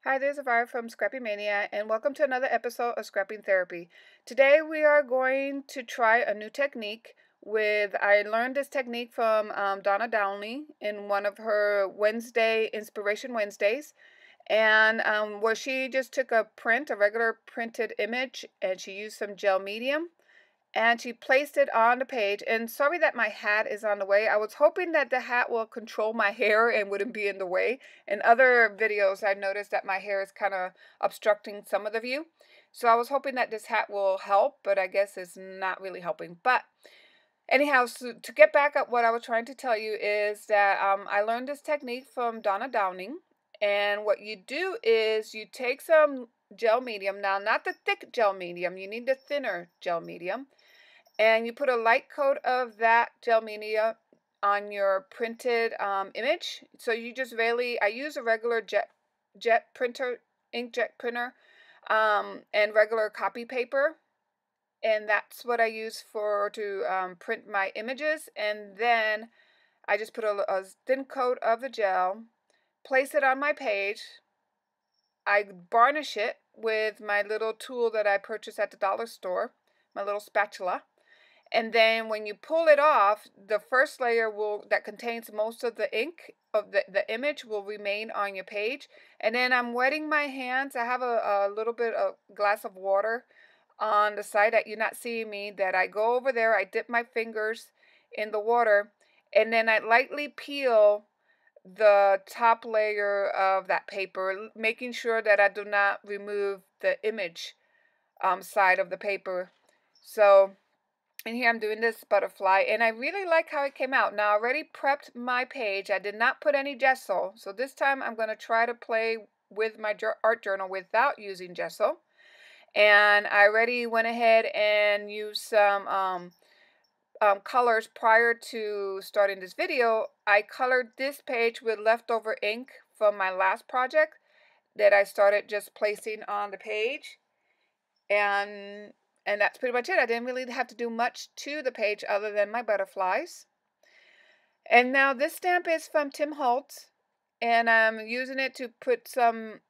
Hi, this is Avira from Scrappy Mania, and welcome to another episode of Scrapping Therapy. Today we are going to try a new technique I learned this technique from Donna Downey in one of her Inspiration Wednesdays, and where she just took a regular printed image, and she used some gel medium, and she placed it on the page. And sorry that my hat is on the way. I was hoping that the hat will control my hair and wouldn't be in the way. In other videos, I noticed that my hair is kind of obstructing some of the view. So I was hoping that this hat will help, but I guess it's not really helping. But anyhow, so to get back at what I was trying to tell you is that I learned this technique from Donna Downing. And what you do is you take some gel medium. Now, not the thick gel medium. You need the thinner gel medium. And you put a light coat of that gel media on your printed image. So you just I use a regular jet printer, inkjet printer, and regular copy paper. And that's what I use to print my images. And then I just put a thin coat of the gel, place it on my page. I varnish it with my little tool that I purchased at the dollar store, my little spatula. And then when you pull it off, the first layer that contains most of the ink of the image will remain on your page. And then I'm wetting my hands. I have a little bit of glass of water on the side that you're not seeing me, that I go over there, I dip my fingers in the water, and then I lightly peel the top layer of that paper, making sure that I do not remove the image side of the paper. So, and here I'm doing this butterfly, and I really like how it came out. Now, I already prepped my page. I did not put any gesso, so this time I'm going to try to play with my art journal without using gesso. And I already went ahead and used some colors prior to starting this video. I colored this page with leftover ink from my last project that I started just placing on the page. And that's pretty much it. I didn't really have to do much to the page other than my butterflies. And now this stamp is from Tim Holtz, and I'm using it to put some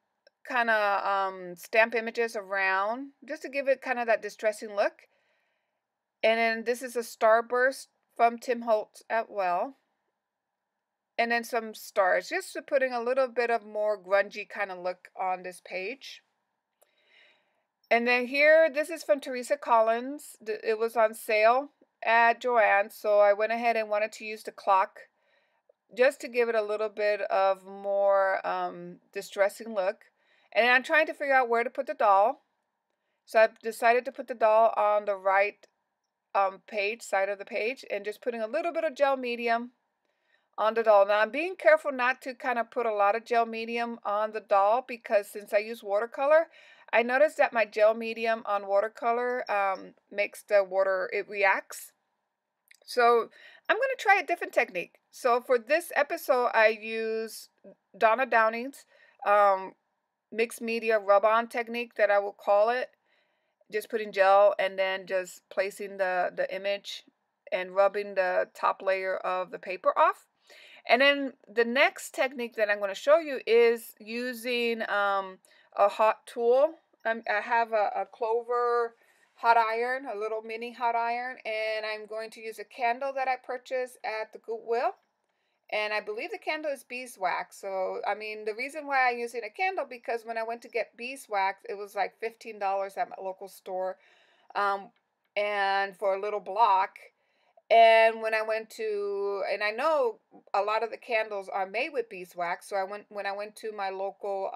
kind of stamp images around, just to give it kind of that distressing look. And then this is a starburst from Tim Holtz as well. And then some stars, just to putting a little bit of more grungy kind of look on this page. And then here, this is from Teresa Collins. It was on sale at Joann's, so I went ahead and wanted to use the clock just to give it a little bit of more distressing look. And I'm trying to figure out where to put the doll. So I've decided to put the doll on the right side of the page, and just putting a little bit of gel medium on the doll. Now I'm being careful not to kind of put a lot of gel medium on the doll, because since I use watercolor, I noticed that my gel medium on watercolor makes the water, it reacts. So I'm going to try a different technique. So for this episode, I use Donna Downing's mixed media rub-on technique, that I will call it. Just putting gel and then just placing the image and rubbing the top layer of the paper off. And then the next technique that I'm going to show you is using a hot tool. I have a Clover hot iron, a little mini hot iron, and I'm going to use a candle that I purchased at the Goodwill. And I believe the candle is beeswax. So, I mean, the reason why I'm using a candle, because when I went to get beeswax, it was like $15 at my local store, and for a little block. And when I went to, and I know a lot of the candles are made with beeswax, so when I went to my local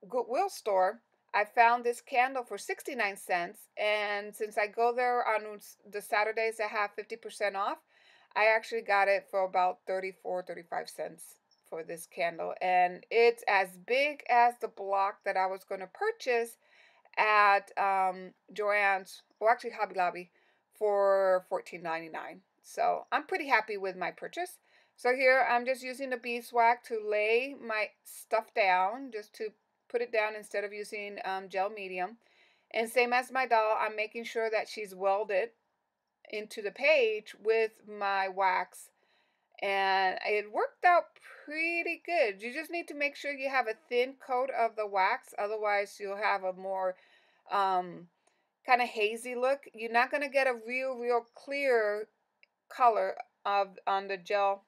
Goodwill store, I found this candle for 69 cents. And since I go there on the Saturdays that have 50% off, I actually got it for about 35 cents for this candle. And it's as big as the block that I was going to purchase at Joann's, or actually Hobby Lobby, for $14.99. So I'm pretty happy with my purchase. So here I'm just using the beeswax to lay my stuff down, just to put it down instead of using gel medium. And same as my doll, I'm making sure that she's welded into the page with my wax. and it worked out pretty good. You just need to make sure you have a thin coat of the wax, otherwise you'll have a more um, kind of hazy look. You're not going to get a real clear color of on the gel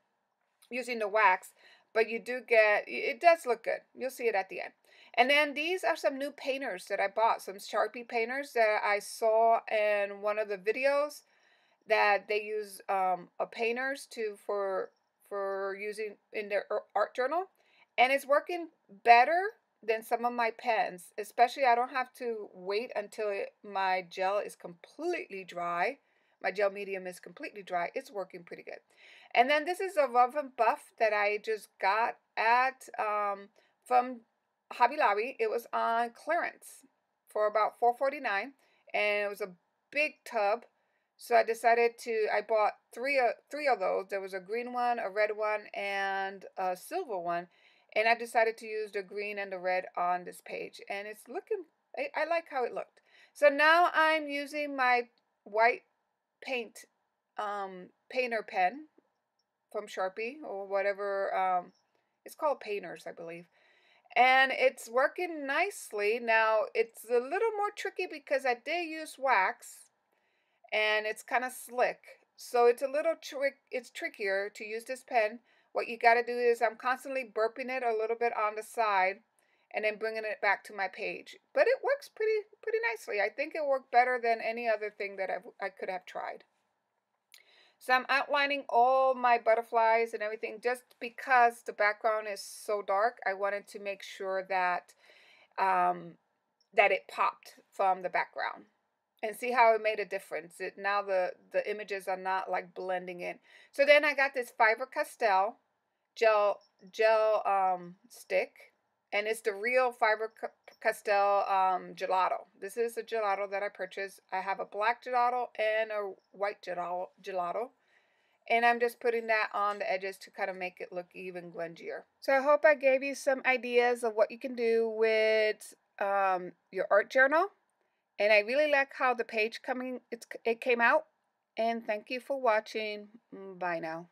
using the wax, but you do get, it does look good. You'll see it at the end. And then these are some new painters that I bought, some Sharpie painters that I saw in one of the videos that they use a painters to for using in their art journal, and it's working better than some of my pens. Especially, I don't have to wait until my gel is completely dry. My gel medium is completely dry. It's working pretty good. And then this is a Rough and Buff that I just got at from Hobby Lobby. It was on clearance for about $4.49, and it was a big tub. So I decided I bought three of those. There was a green one, a red one, and a silver one. And I decided to use the green and the red on this page. And it's looking, I like how it looked. So now I'm using my white paint painter pen from Sharpie or whatever. It's called Painters, I believe. And it's working nicely. Now, it's a little more tricky because I did use wax and it's kind of slick. So it's a little it's trickier to use this pen. What you got to do is I'm constantly burping it a little bit on the side and then bringing it back to my page. But it works pretty nicely. I think it worked better than any other thing that I could have tried. So I'm outlining all my butterflies and everything just because the background is so dark. I wanted to make sure that that it popped from the background. And see how it made a difference. Now the images are not like blending in. So then I got this Faber-Castell gel stick, and it's the real Faber-Castell gelato. This is a gelato that I purchased. I have a black gelato and a white gelato. And I'm just putting that on the edges to kind of make it look even glendier. So I hope I gave you some ideas of what you can do with your art journal. And I really like how the page it came out. And thank you for watching. Bye now.